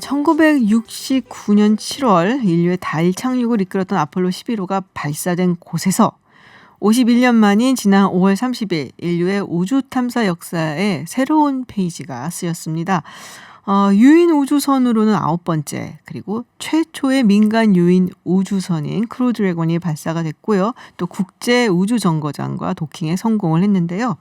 1969년 7월 인류의 달 착륙을 이끌었던 아폴로 11호가 발사된 곳에서 51년 만인 지난 5월 30일 인류의 우주 탐사 역사에 새로운 페이지가 쓰였습니다. 유인 우주선으로는 9번째, 그리고 최초의 민간 유인 우주선인 크루 드래곤이 발사가 됐고요. 또 국제 우주 정거장과 도킹에 성공을 했는데요.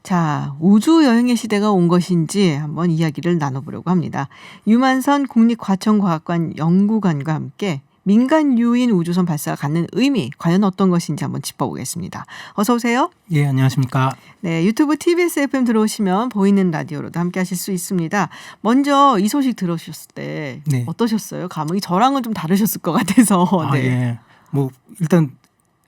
자, 우주 여행의 시대가 온 것인지 한번 이야기를 나눠보려고 합니다. 유만선 국립과천과학관 연구관과 함께 민간 유인 우주선 발사가 갖는 의미, 과연 어떤 것인지 한번 짚어보겠습니다. 어서 오세요. 예, 안녕하십니까. 네, 유튜브 TBS FM 들어오시면 보이는 라디오로도 함께 하실 수 있습니다. 먼저 이 소식 들으셨을 때 네. 어떠셨어요? 감흥이 저랑은 좀 다르셨을 것 같아서. 네. 예. 뭐 일단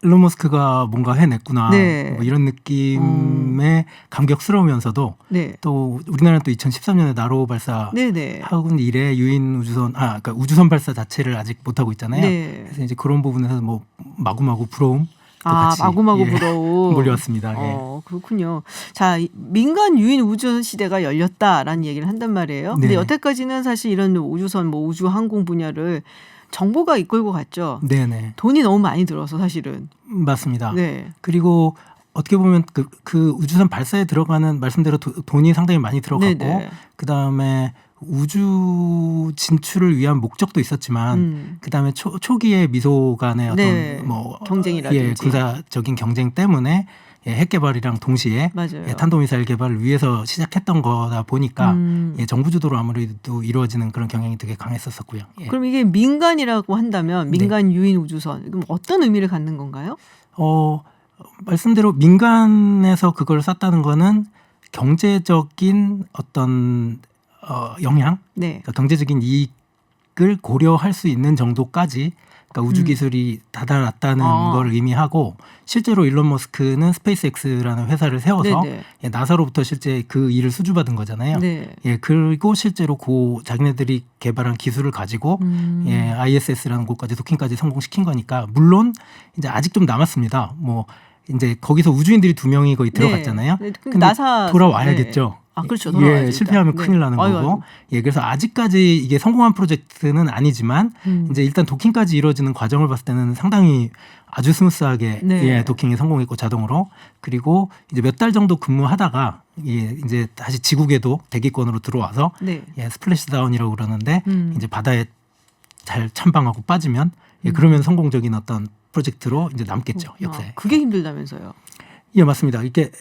일론 머스크가 뭔가 해냈구나. 네. 뭐 이런 느낌의 감격스러우면서도 네. 또 우리나라는 또 2013년에 나로 발사 네네. 하군 이래 유인 우주선 그러니까 우주선 발사 자체를 아직 못 하고 있잖아요. 네. 그래서 이제 그런 부분에서 뭐 마구마구 부러움 같이 마구마구 부러움. 몰려왔습니다. 예. 그렇군요. 자, 민간 유인 우주선 시대가 열렸다라는 얘기를 한단 말이에요. 근데 네. 여태까지는 사실 이런 우주선, 뭐 우주 항공 분야를 정부가 이끌고 갔죠. 네네. 돈이 너무 많이 들어서 사실은. 맞습니다. 네. 그리고 어떻게 보면 그 우주선 발사에 들어가는 말씀대로 돈이 상당히 많이 들어갔고 네네. 그다음에 우주 진출을 위한 목적도 있었지만 그다음에 초기에 미소 간의 어떤 네. 뭐 경쟁이라든지. 군사적인 경쟁 때문에 핵 개발이랑 동시에 맞아요. 탄도미사일 개발을 위해서 시작했던 거다 보니까 정부 주도로 아무래도 이루어지는 그런 경향이 되게 강했었고요. 예. 그럼 이게 민간이라고 한다면 민간 유인 우주선, 그럼 어떤 의미를 갖는 건가요? 말씀대로 민간에서 그걸 쐈다는 거는 경제적인 어떤 영향, 네. 그러니까 경제적인 이익을 고려할 수 있는 정도까지 그러니까 우주 기술이 다다랐다는 걸 의미하고 실제로 일론 머스크는 스페이스X라는 회사를 세워서 나사로부터 실제 그 일을 수주받은 거잖아요. 네. 예, 그리고 실제로 자기네들이 개발한 기술을 가지고 ISS라는 곳까지 도킹까지 성공시킨 거니까 물론 이제 아직 좀 남았습니다. 뭐 이제 거기서 우주인들이 2명이 거의 들어갔잖아요. 네. 근데 나사 돌아와야겠죠. 그렇죠. 예, 실패하면 큰일 나는 거고. 예, 그래서 아직까지 이게 성공한 프로젝트는 아니지만 이제 일단 도킹까지 이루어지는 과정을 봤을 때는 상당히 아주 스무스하게 도킹에 성공했고 자동으로. 그리고 이제 몇 달 정도 근무하다가 이제 다시 지구궤도 대기권으로 들어와서 스플래시 다운이라고 그러는데 이제 바다에 잘 찬방하고 빠지면 그러면 성공적인 어떤 프로젝트로 이제 남겠죠, 역사에. 그게 힘들다면서요. 예, 맞습니다. 이게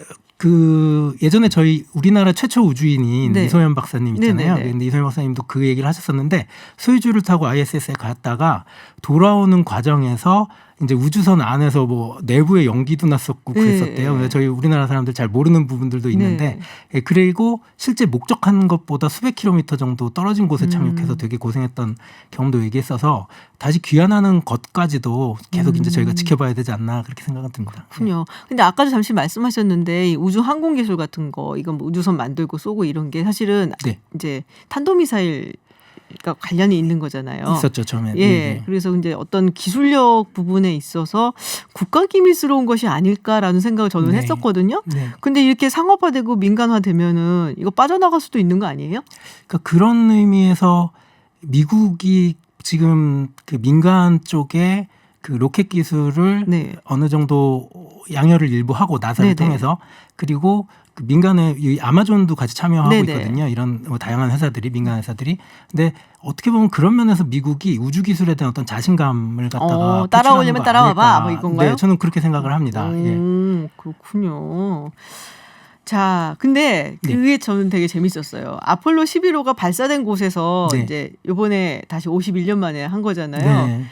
예전에 우리나라 최초 우주인인 이소연 박사님 있잖아요. 근데 이소연 박사님도 그 얘기를 하셨었는데 소유주를 타고 ISS에 갔다가 돌아오는 과정에서 이제 우주선 안에서 뭐 내부에 연기도 났었고 그랬었대요. 그래서 저희 우리나라 사람들 잘 모르는 부분들도 있는데 그리고 실제 목적한 것보다 수백 킬로미터 정도 떨어진 곳에 착륙해서 되게 고생했던 경험도 얘기했어서 다시 귀환하는 것까지도 계속 이제 저희가 지켜봐야 되지 않나 그렇게 생각은 듭니다. 그렇군요. 근데 아까도 잠시 말씀하셨는데 우주 항공 기술 같은 거 이건 뭐 우주선 만들고 쏘고 이런 게 사실은 이제 탄도미사일 관련이 있는 거잖아요. 있었죠, 처음에. 예. 그래서 이제 어떤 기술력 부분에 있어서 국가 기밀스러운 것이 아닐까라는 생각을 저는 했었거든요. 근데 이렇게 상업화되고 민간화되면은 이거 빠져나갈 수도 있는 거 아니에요? 그러니까 그런 의미에서 미국이 지금 그 민간 쪽에 그 로켓 기술을 어느 정도 양열을 일부 하고 나사를 통해서 그리고 그 민간의 이 아마존도 같이 참여하고 있거든요. 이런 다양한 회사들이 민간 회사들이. 근데 어떻게 보면 그런 면에서 미국이 우주 기술에 대한 어떤 자신감을 갖다가 따라오려면 따라와봐 뭐 이건가요? 네, 저는 그렇게 생각을 합니다. 그렇군요. 자, 근데 그게 저는 되게 재밌었어요. 아폴로 11호가 발사된 곳에서 이제 이번에 다시 51년 만에 한 거잖아요.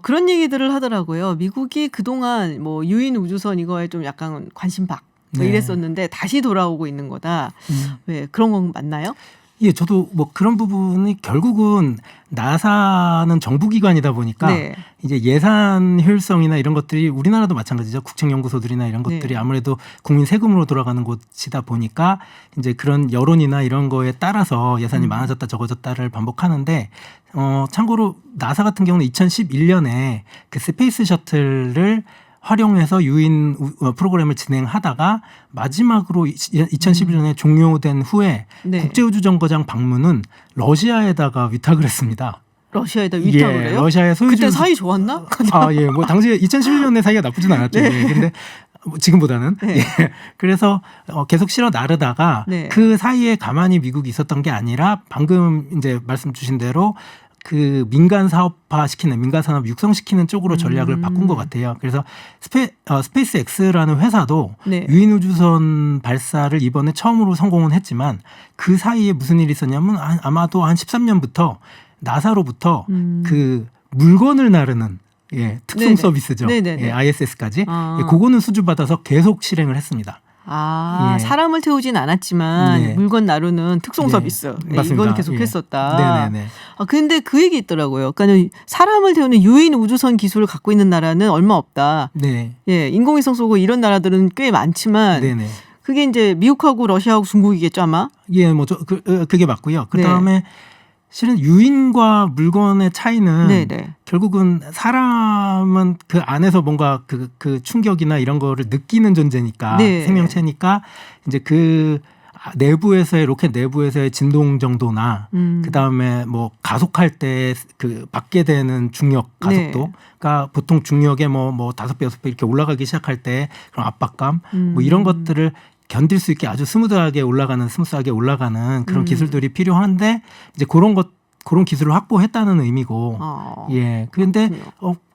그런 얘기들을 하더라고요. 미국이 그동안 뭐 유인 우주선 이거에 좀 약간 관심박 이랬었는데 다시 돌아오고 있는 거다. 왜 그런 건 맞나요? 예, 저도 뭐 그런 부분이 결국은 나사는 정부기관이다 보니까 이제 예산 효율성이나 이런 것들이 우리나라도 마찬가지죠. 국책연구소들이나 이런 것들이 아무래도 국민 세금으로 돌아가는 곳이다 보니까 이제 그런 여론이나 이런 거에 따라서 예산이 많아졌다 적어졌다를 반복하는데 참고로 나사 같은 경우는 2011년에 그 스페이스 셔틀을 활용해서 유인 프로그램을 진행하다가 마지막으로 2011년에 종료된 후에 네. 국제우주정거장 방문은 러시아에다가 위탁을 했습니다. 러시아에다 위탁을 해요? 러시아의 소유주 그때 사이 좋았나? 뭐 당시에 2011년에 사이가 나쁘진 않았죠. 네. 근데 지금보다는. 네. 그래서 계속 실어 나르다가 네. 그 사이에 가만히 미국이 있었던 게 아니라 방금 이제 말씀 주신 대로 그 민간 사업화 시키는 민간 산업 육성시키는 쪽으로 전략을 바꾼 것 같아요. 그래서 스페이스 X라는 회사도 네. 유인 우주선 발사를 이번에 처음으로 성공은 했지만 그 사이에 무슨 일이 있었냐면 아마도 한 13년부터 나사로부터 그 물건을 나르는 특송 네네. 서비스죠. 네네네. ISS까지. 그거는 수주받아서 계속 실행을 했습니다. 사람을 태우진 않았지만 네. 물건 나르는 특송 네. 서비스. 맞습니다. 이건 계속 했었다. 네네네. 근데 그 얘기 있더라고요. 그러니까 사람을 태우는 유인 우주선 기술을 갖고 있는 나라는 얼마 없다. 네. 인공위성 쏘고 이런 나라들은 꽤 많지만 네네. 그게 이제 미국하고 러시아하고 중국이겠죠 아마. 그게 맞고요. 그 다음에 실은 유인과 물건의 차이는 네네. 결국은 사람은 그 안에서 뭔가 그 충격이나 이런 거를 느끼는 존재니까 네. 생명체니까 이제 그 내부에서의 로켓 내부에서의 진동 정도나 그 다음에 뭐 가속할 때 그 받게 되는 중력 가속도가 보통 중력에 뭐 5배, 6배 이렇게 올라가기 시작할 때 그런 압박감 뭐 이런 것들을 견딜 수 있게 아주 스무스하게 올라가는 그런 기술들이 필요한데 이제 그런 기술을 확보했다는 의미고. 그런데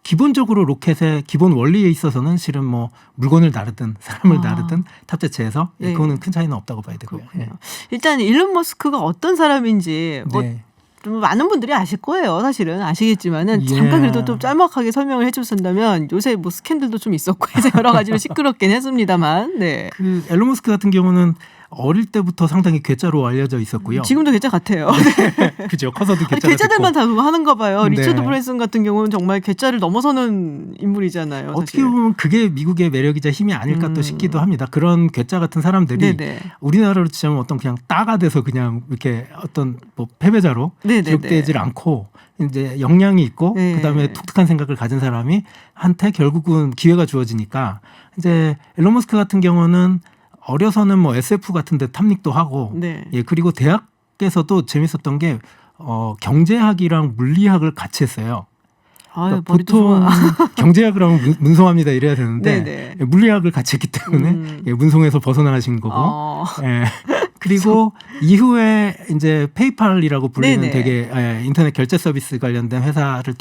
기본적으로 로켓의 기본 원리에 있어서는 실은 뭐 물건을 나르든 사람을 나르든 탑 자체에서 그거는 큰 차이는 없다고 봐야 되고요. 일단 일론 머스크가 어떤 사람인지 좀 많은 분들이 아실 거예요. 사실은 아시겠지만은 잠깐 그래도 좀 짤막하게 설명을 해주신다면 요새 뭐 스캔들도 좀 있었고 해서 여러 가지로 시끄럽긴 했습니다만. 네. 그 앨런 머스크 같은 경우는 어릴 때부터 상당히 괴짜로 알려져 있었고요. 지금도 괴짜 같아요. 그죠. 커서도 괴짜. 괴짜들만 다 그거 하는가 봐요. 네. 리처드 브랜슨 같은 경우는 정말 괴짜를 넘어서는 인물이잖아요. 사실. 어떻게 보면 그게 미국의 매력이자 힘이 아닐까 또 싶기도 합니다. 그런 괴짜 같은 사람들이 우리나라로 치자면 어떤 그냥 따가 돼서 그냥 이렇게 어떤 뭐 패배자로 기록되질 않고 이제 역량이 있고 그다음에 독특한 생각을 가진 사람이 한테 결국은 기회가 주어지니까 이제 앨런 머스크 같은 경우는 어려서는 뭐 SF 같은 데 탐닉도 하고 그리고 대학에서도 재밌었던 게 경제학이랑 물리학을 같이 했어요. 그러니까 보통 경제학을 하면 문송합니다 이래야 되는데 물리학을 같이 했기 때문에 문송에서 벗어나신 거고. 그리고 이후에 이제 페이팔이라고 불리는 되게 인터넷 결제 서비스 관련된 회사를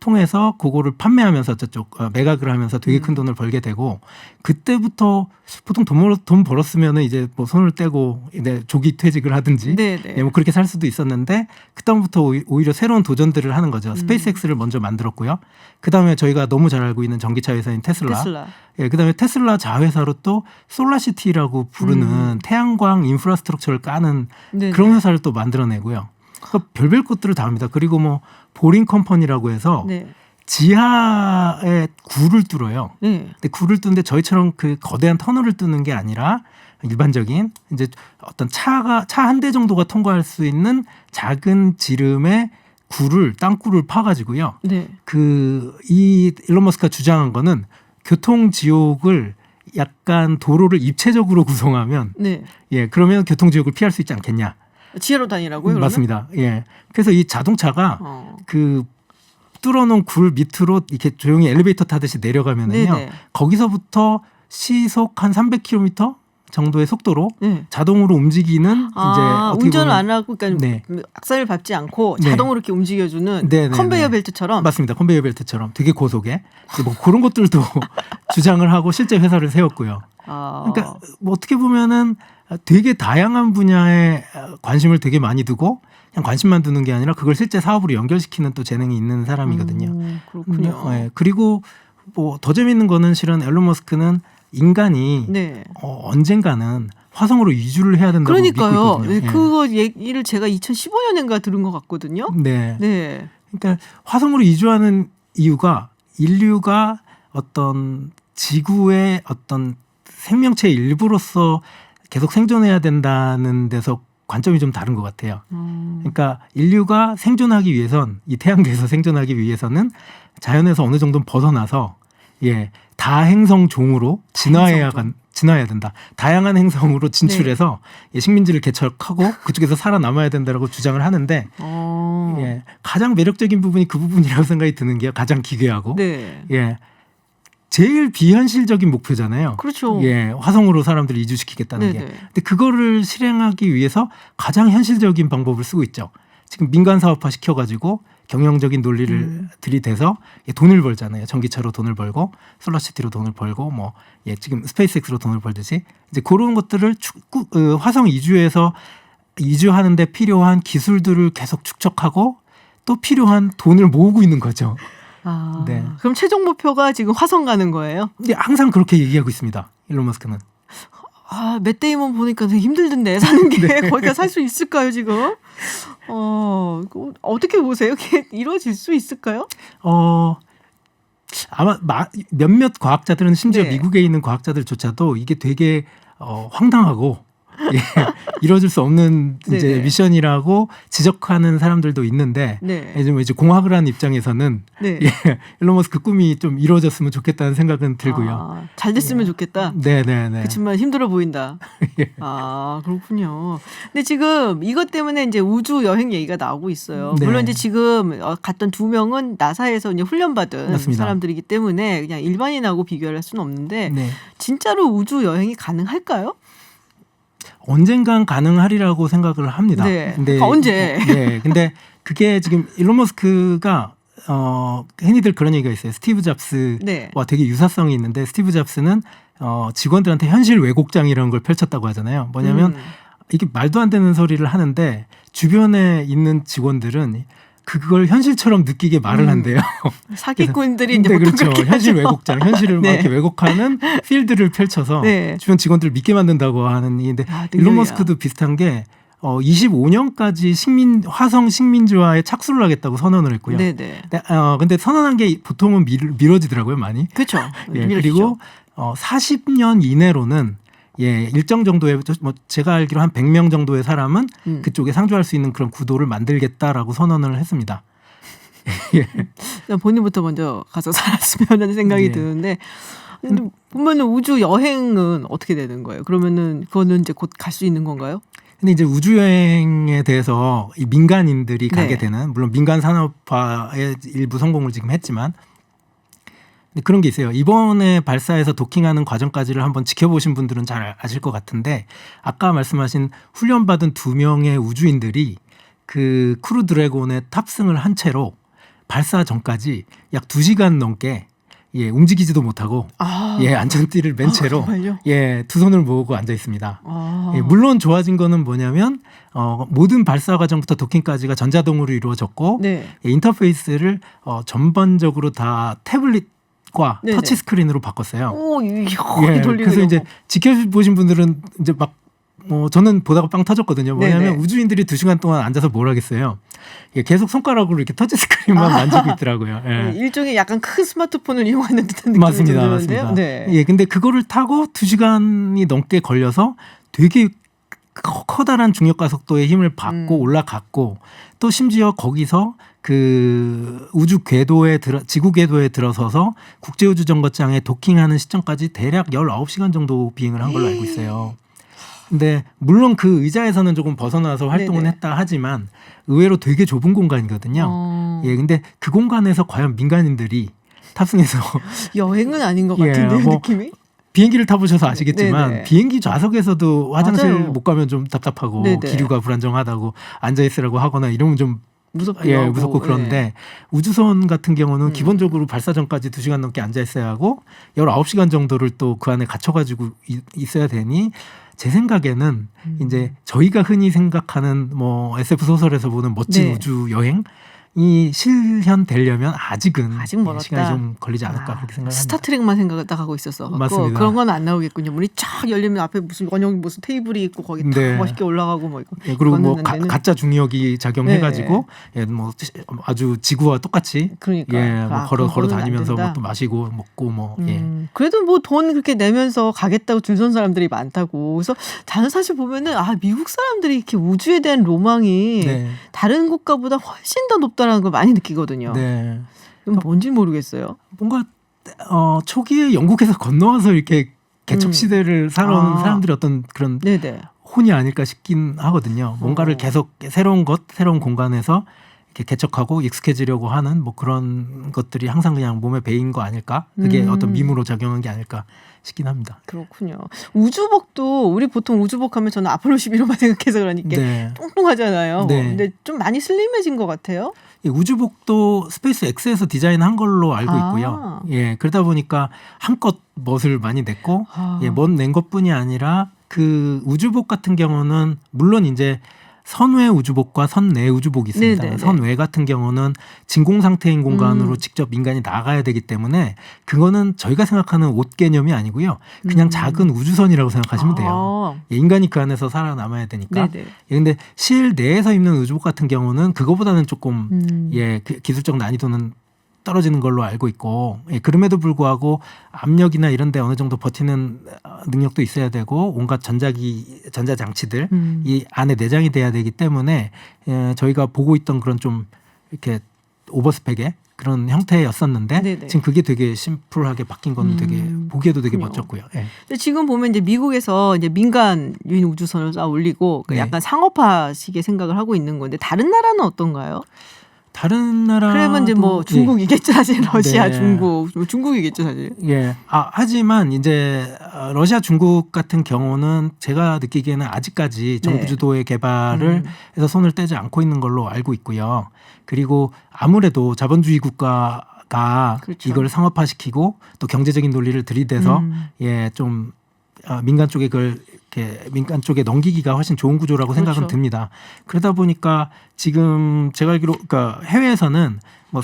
통해서 그거를 판매하면서 저쪽 매각을 하면서 되게 큰 돈을 벌게 되고 그때부터 보통 돈 벌었으면은 이제 뭐 손을 떼고 조기 퇴직을 하든지 뭐 그렇게 살 수도 있었는데 그다음부터 오히려 새로운 도전들을 하는 거죠. 스페이스X를 먼저 만들었고요. 그다음에 저희가 너무 잘 알고 있는 전기차 회사인 테슬라. 그다음에 테슬라 자회사로 또 솔라시티라고 부르는 태양광 인프라스트럭처를 까는 그런 회사를 또 만들어내고요. 그러니까 별별 것들을 다 합니다. 그리고 뭐 보링 컴퍼니라고 해서 지하에 굴을 뚫어요. 근데 굴을 뚫는데 저희처럼 그 거대한 터널을 뚫는 게 아니라 일반적인 이제 어떤 차 한 대 정도가 통과할 수 있는 작은 지름의 땅굴을 파가지고요. 이 일론 머스크가 주장한 거는 교통 지옥을 약간 도로를 입체적으로 구성하면 그러면 교통 지옥을 피할 수 있지 않겠냐. 지하로 다니라고요? 맞습니다. 그래서 이 자동차가 그 뚫어놓은 굴 밑으로 이렇게 조용히 엘리베이터 타듯이 내려가면은요. 거기서부터 시속 한 300km 정도의 속도로 자동으로 움직이는 이제 운전을 안 하고 그러니까 악셀을 밟지 않고 자동으로 이렇게 움직여주는 컨베이어 벨트처럼. 맞습니다. 컨베이어 벨트처럼 되게 고속에 뭐 그런 것들도 주장을 하고 실제 회사를 세웠고요. 그러니까 뭐 어떻게 보면은 되게 다양한 분야에 관심을 되게 많이 두고 그냥 관심만 두는 게 아니라 그걸 실제 사업으로 연결시키는 또 재능이 있는 사람이거든요. 그렇군요. 그리고 뭐 더 재밌는 거는 실은 앨런 머스크는 인간이 언젠가는 화성으로 이주를 해야 된다고 믿고 있거든요. 그거 얘기를 제가 2015년인가 들은 것 같거든요. 그러니까 화성으로 이주하는 이유가 인류가 어떤 지구의 어떤 생명체의 일부로서 계속 생존해야 된다는 데서 관점이 좀 다른 것 같아요. 그러니까 인류가 생존하기 위해선 이 태양계에서 생존하기 위해서는 자연에서 어느 정도 벗어나서 예, 다행성종으로 진화해야 된다. 다양한 행성으로 진출해서 예, 식민지를 개척하고 그쪽에서 살아남아야 된다라고 주장을 하는데 예, 가장 매력적인 부분이 그 부분이라고 생각이 드는 게요. 가장 기괴하고 예, 제일 비현실적인 목표잖아요. 그렇죠. 예, 화성으로 사람들을 이주시키겠다는 게. 근데 그거를 실행하기 위해서 가장 현실적인 방법을 쓰고 있죠. 지금 민간 사업화 시켜가지고 경영적인 논리를 들이대서 돈을 벌잖아요. 전기차로 돈을 벌고 솔라시티로 돈을 벌고 뭐 예, 지금 스페이스X로 돈을 벌듯이 이제 그런 것들을 화성 이주하는데 필요한 기술들을 계속 축적하고 또 필요한 돈을 모으고 있는 거죠. 네. 그럼 최종 목표가 지금 화성 가는 거예요? 근데 항상 그렇게 얘기하고 있습니다. 일론 머스크는. 맷 데이먼 보니까 되게 힘들던데 사는 게 거기가 살 수 있을까요 지금? 어떻게 보세요? 그게 이루어질 수 있을까요? 아마 몇몇 과학자들은 심지어 미국에 있는 과학자들조차도 이게 되게 황당하고 예, 이루어질 수 없는 이제 미션이라고 지적하는 사람들도 있는데 이제 공학을 하는 입장에서는 예, 일론 머스크 꿈이 좀 이루어졌으면 좋겠다는 생각은 들고요. 잘 됐으면 좋겠다. 네네네. 그렇지만 힘들어 보인다. 예. 그렇군요. 근데 지금 이것 때문에 이제 우주 여행 얘기가 나오고 있어요. 물론 이제 지금 갔던 2명은 나사에서 이제 훈련받은 맞습니다. 사람들이기 때문에 그냥 일반인하고 비교를 할 수는 없는데 진짜로 우주 여행이 가능할까요? 언젠간 가능하리라고 생각을 합니다. 근데 언제? 근데 그게 지금 일론 머스크가 흔히들 그런 얘기가 있어요. 스티브 잡스와 되게 유사성이 있는데 스티브 잡스는 직원들한테 현실 왜곡장이라는 걸 펼쳤다고 하잖아요. 뭐냐면 이게 말도 안 되는 소리를 하는데 주변에 있는 직원들은 그걸 현실처럼 느끼게 말을 한대요. 사기꾼들이 이제 그렇죠. 현실 왜곡장, 현실을 막 이렇게 왜곡하는 필드를 펼쳐서 주변 직원들을 믿게 만든다고 하는 얘기인데 일론 머스크도 비슷한 게 25년까지 화성 식민지화에 착수를 하겠다고 선언을 했고요. 근데 선언한 게 보통은 미뤄지더라고요, 많이. 그렇죠. 그리고 40년 이내로는 일정 정도의 제가 알기로 한 100명 정도의 사람은 그쪽에 상주할 수 있는 그런 구도를 만들겠다라고 선언을 했습니다. 본인부터 먼저 가서 살았으면 하는 생각이 드는데 보면 우주 여행은 어떻게 되는 거예요? 그러면은 그거는 이제 곧 갈 수 있는 건가요? 근데 이제 우주 여행에 대해서 이 민간인들이 가게 되는 물론 민간 산업화의 일부 성공을 지금 했지만 그런 게 있어요. 이번에 발사해서 도킹하는 과정까지를 한번 지켜보신 분들은 잘 아실 것 같은데 아까 말씀하신 훈련받은 2명의 우주인들이 그 크루 드래곤에 탑승을 한 채로 발사 전까지 약 2시간 넘게 움직이지도 못하고 안전띠를 맨 채로 두 손을 모으고 앉아 있습니다. 물론 좋아진 거는 뭐냐면 모든 발사 과정부터 도킹까지가 전자동으로 이루어졌고 인터페이스를 전반적으로 다 태블릿 터치 스크린으로 바꿨어요. 그래서 이제 지켜보신 분들은 이제 막 저는 보다가 빵 터졌거든요. 뭐냐면 우주인들이 2시간 동안 앉아서 뭘 하겠어요. 계속 손가락으로 이렇게 터치 스크린만 만지고 있더라고요. 일종의 약간 큰 스마트폰을 이용하는 듯한 느낌이 맞습니다. 근데 그거를 타고 2시간이 넘게 걸려서 되게 커다란 중력 가속도의 힘을 받고 올라갔고 또 심지어 거기서 그 우주 궤도에 지구 궤도에 들어서서 국제우주정거장에 도킹하는 시점까지 대략 19시간 정도 비행을 한 걸로 알고 있어요. 근데 물론 그 의자에서는 조금 벗어나서 활동은 했다 하지만 의외로 되게 좁은 공간이거든요. 근데 그 공간에서 과연 민간인들이 탑승해서 여행은 아닌 것 같은데요, 느낌이? 비행기를 타보셔서 아시겠지만 비행기 좌석에서도 화장실 못 가면 좀 답답하고 기류가 불안정하다고 앉아있으라고 하거나 이러면 좀 무섭고 그런데 우주선 같은 경우는 기본적으로 발사 전까지 2시간 넘게 앉아있어야 하고 19시간 정도를 또 그 안에 갇혀가지고 있어야 되니 제 생각에는 이제 저희가 흔히 생각하는 뭐 SF 소설에서 보는 멋진 우주 여행이 실현되려면 아직은 멀었다. 시간이 좀 걸리지 않을까 그렇게 생각합니다. 스타트랙만 생각하고 있었어. 맞습니다. 그런 건 안 나오겠군요. 문이 쫙 열리면 앞에 무슨 원형 무슨 테이블이 있고 거기 딱 멋있게 올라가고 뭐 있고. 그리고 뭐 가짜 중력이 작용해가지고 뭐 아주 지구와 똑같이 뭐 걸어 다니면서 뭐 또 마시고 먹고 뭐 그래도 뭐 돈 그렇게 내면서 가겠다고 줄 선 사람들이 많다고. 그래서 저는 사실 보면은 미국 사람들이 이렇게 우주에 대한 로망이 다른 국가보다 훨씬 더 높다라는 걸 많이 느끼거든요. 그럼 뭔지 모르겠어요. 뭔가 초기에 영국에서 건너와서 이렇게 개척 시대를 살아온 사람들이 어떤 그런 네네. 혼이 아닐까 싶긴 하거든요. 뭔가를 계속 새로운 공간에서 이렇게 개척하고 익숙해지려고 하는 뭐 그런 것들이 항상 그냥 몸에 배인 거 아닐까? 그게 어떤 밈으로 작용한 게 아닐까 싶긴 합니다. 그렇군요. 우주복도 우리 보통 우주복 하면 저는 아폴로 11호만 생각해서 그러니까 네. 똥똥하잖아요. 네. 근데 좀 많이 슬림해진 것 같아요. 우주복도 스페이스 X에서 디자인한 걸로 알고 있고요. 예, 그러다 보니까 한껏 멋을 많이 냈고, 멋 낸 것뿐이 아니라 그 우주복 같은 경우는 물론 이제 선외 우주복과 선내 우주복이 있습니다. 네네네. 선외 같은 경우는 진공 상태인 공간으로 직접 인간이 나가야 되기 때문에 그거는 저희가 생각하는 옷 개념이 아니고요. 그냥 작은 우주선이라고 생각하시면 돼요. 예, 인간이 그 안에서 살아남아야 되니까. 예, 근데 실 내에서 입는 우주복 같은 경우는 그거보다는 조금 기술적 난이도는 떨어지는 걸로 알고 있고, 예, 그럼에도 불구하고 압력이나 이런 데 어느 정도 버티는 능력도 있어야 되고 온갖 전자장치들 이 안에 내장이 돼야 되기 때문에 저희가 보고 있던 그런 좀 이렇게 오버스펙의 그런 형태였었는데 네네. 지금 그게 되게 심플하게 바뀐 건 되게 보기에도 되게 멋졌고요. 예. 근데 지금 보면 이제 미국에서 이제 민간 유인 우주선을 쌓아 올리고 약간 상업화식의 생각을 하고 있는 건데 다른 나라는 어떤가요? 다른 나라 그러면 이제 뭐 중국이겠죠 사실. 러시아, 네. 중국이겠죠 사실. 예. 하지만 이제 러시아, 중국 같은 경우는 제가 느끼기에는 아직까지 정부 주도의 개발을 해서 손을 떼지 않고 있는 걸로 알고 있고요. 그리고 아무래도 자본주의 국가가 그렇죠. 이걸 상업화시키고 또 경제적인 논리를 들이대서 좀 민간 쪽에 민간 쪽에 넘기기가 훨씬 좋은 구조라고 그렇죠. 생각은 듭니다. 그러다 보니까 지금 제가 알기로 그러니까 해외에서는 뭐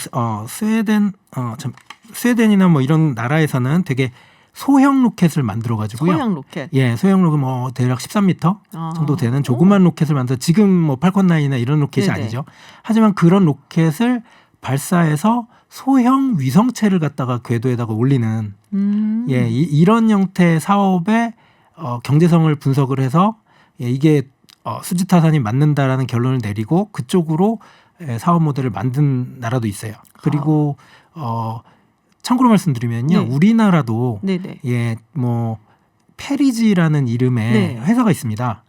스웨덴이나 뭐 이런 나라에서는 되게 소형 로켓을 만들어 가지고요. 소형 로켓. 예, 소형 로켓 뭐 대략 13m 정도 되는 조그만 로켓을 만들어 지금 뭐 팔콘 9이나 이런 로켓이 네네. 아니죠. 하지만 그런 로켓을 발사해서 소형 위성체를 갖다가 궤도에다가 올리는 이런 형태의 사업에 경제성을 분석을 해서 이게 수지타산이 맞는다라는 결론을 내리고 그쪽으로 사업 모델을 만든 나라도 있어요. 그리고 참고로 말씀드리면요, 우리나라도 뭐 페리지라는 이름의 회사가 있습니다.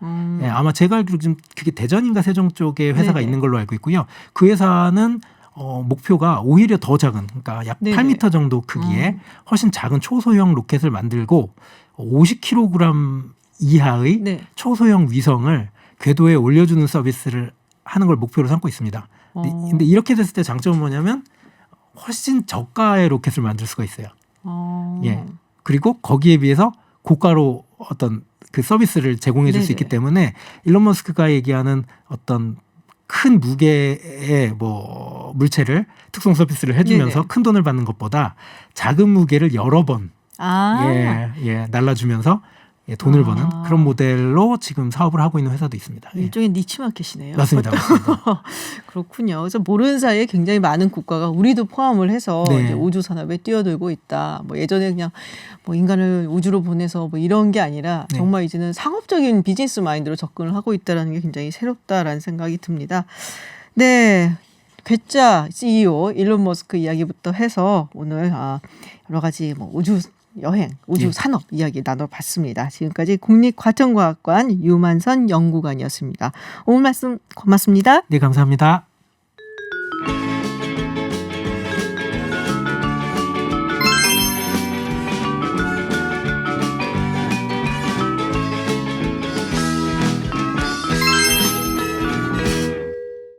아마 제가 알기로 지금 그게 대전인가 세종 쪽에 회사가 있는 걸로 알고 있고요. 그 회사는 목표가 오히려 더 작은, 그러니까 약 8m 정도 크기의 훨씬 작은 초소형 로켓을 만들고 50kg 이하의 초소형 위성을 궤도에 올려주는 서비스를 하는 걸 목표로 삼고 있습니다. 근데 이렇게 됐을 때 장점은 뭐냐면 훨씬 저가의 로켓을 만들 수가 있어요. 예. 그리고 거기에 비해서 고가로 어떤 그 서비스를 제공해 줄 수 있기 때문에 일론 머스크가 얘기하는 어떤 큰 무게의 뭐 물체를 특송 서비스를 해주면서 큰 돈을 받는 것보다 작은 무게를 여러 번 날라주면서 돈을 버는 그런 모델로 지금 사업을 하고 있는 회사도 있습니다. 일종의 니치 마켓이네요. 맞습니다. 그렇군요. 그래서 모르는 사이에 굉장히 많은 국가가 우리도 포함을 해서 이제 우주 산업에 뛰어들고 있다. 뭐 예전에 그냥 뭐 인간을 우주로 보내서 뭐 이런 게 아니라 정말 이제는 상업적인 비즈니스 마인드로 접근을 하고 있다는 게 굉장히 새롭다라는 생각이 듭니다. 네. 괴짜 CEO 일론 머스크 이야기부터 해서 오늘 여러 가지 뭐 우주 여행, 우주 산업 이야기 나눠봤습니다. 지금까지 국립과천과학관 유만선 연구관이었습니다. 오늘 말씀 고맙습니다. 네, 감사합니다.